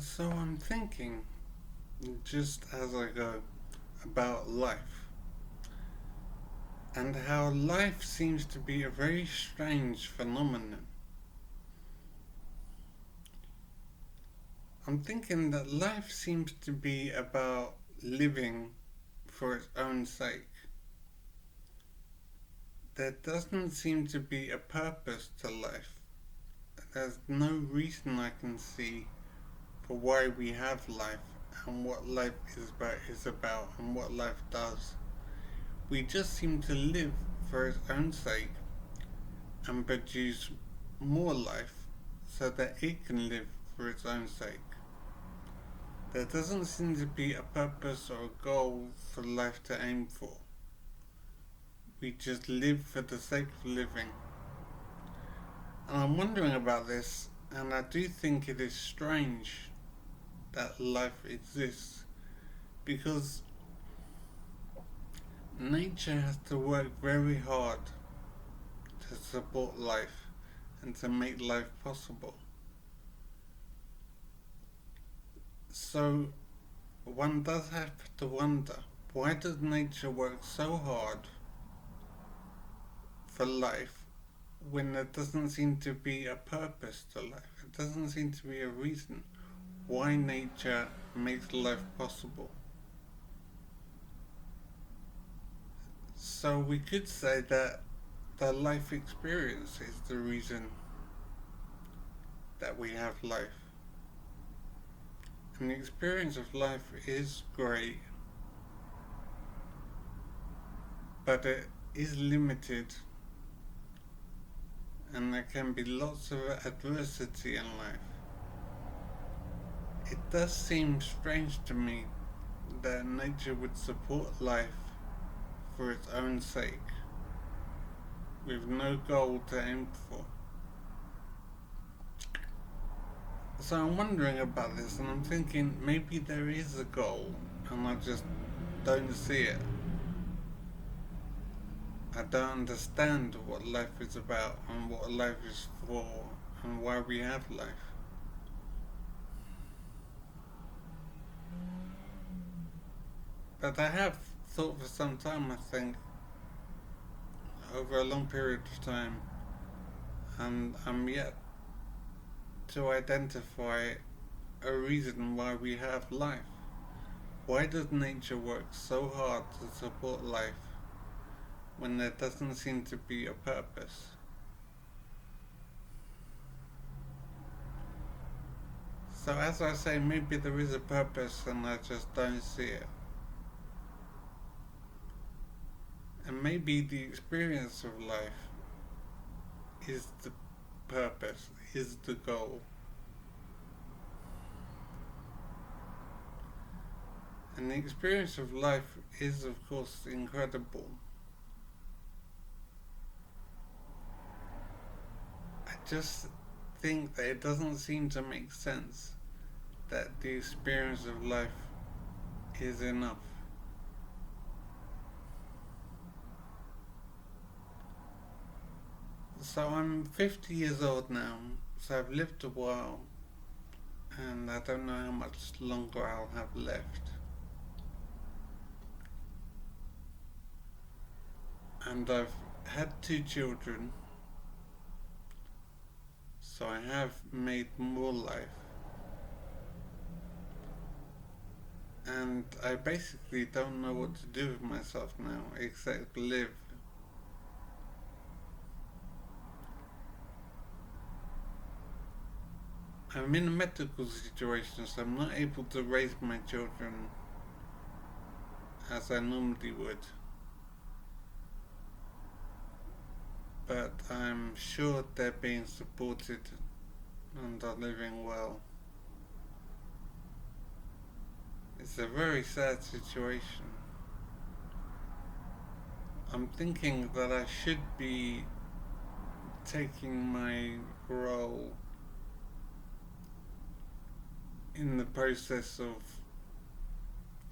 So I'm thinking, just as I go, about life and how life seems to be a very strange phenomenon. I'm thinking that life seems to be about living for its own sake. There doesn't seem to be a purpose to life. There's no reason I can see for why we have life and what life is about and what life does. We just seem to live for its own sake and produce more life so that it can live for its own sake. There doesn't seem to be a purpose or a goal for life to aim for. We just live for the sake of living. And I'm wondering about this, and I do think it is strange that life exists because nature has to work very hard to support life and to make life possible. So one does have to wonder, why does nature work so hard for life when there doesn't seem to be a purpose to life? It doesn't seem to be a reason why nature makes life possible. So we could say that the life experience is the reason that we have life. And the experience of life is great, but it is limited, and there can be lots of adversity in life. It does seem strange to me that nature would support life for its own sake, with no goal to aim for. So I'm wondering about this, and I'm thinking maybe there is a goal, and I just don't see it. I don't understand what life is about, and what life is for, and why we have life. But I have thought for some time, I think, over a long period of time, and I'm yet to identify a reason why we have life. Why does nature work so hard to support life when there doesn't seem to be a purpose? So as I say, maybe there is a purpose and I just don't see it. And maybe the experience of life is the purpose, is the goal. And the experience of life is, of course, incredible. I just think that it doesn't seem to make sense that the experience of life is enough. So I'm 50 years old now, so I've lived a while, and I don't know how much longer I'll have left. And I've had 2 children, so I have made more life. And I basically don't know what to do with myself now except live. I'm in a medical situation, so I'm not able to raise my children as I normally would. But I'm sure they're being supported and are living well. It's a very sad situation. I'm thinking that I should be taking my role in the process of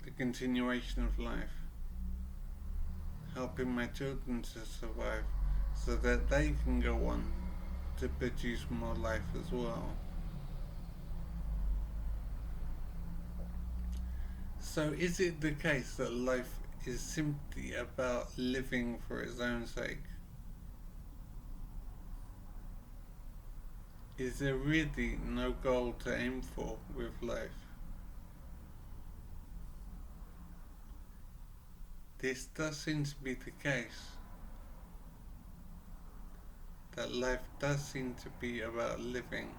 the continuation of life, helping my children to survive so that they can go on to produce more life as well. So is it the case that life is simply about living for its own sake? Is there really no goal to aim for with life? This does seem to be the case, that life does seem to be about living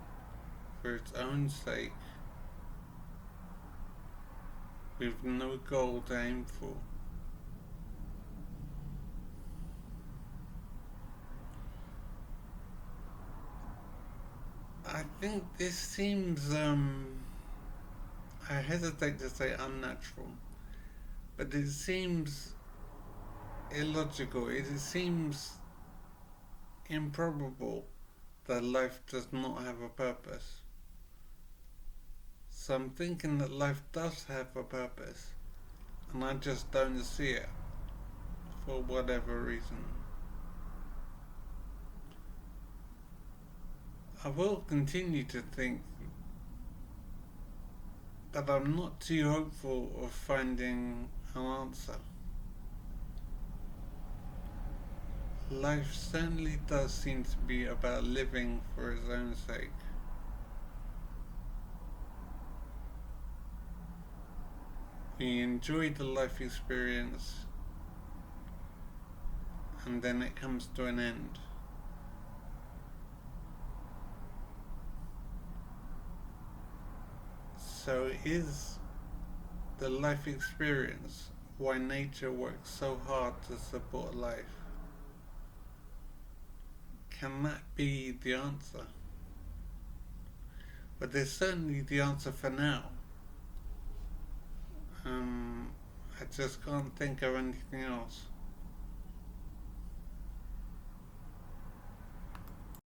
for its own sake with no goal to aim for. I think this seems, I hesitate to say unnatural, but it seems illogical. It seems improbable that life does not have a purpose. So I'm thinking that life does have a purpose, and I just don't see it for whatever reason. I will continue to think, but I'm not too hopeful of finding an answer. Life certainly does seem to be about living for its own sake. We enjoy the life experience, and then it comes to an end. So is the life experience why nature works so hard to support life? Can that be the answer? But there's certainly the answer for now. I just can't think of anything else.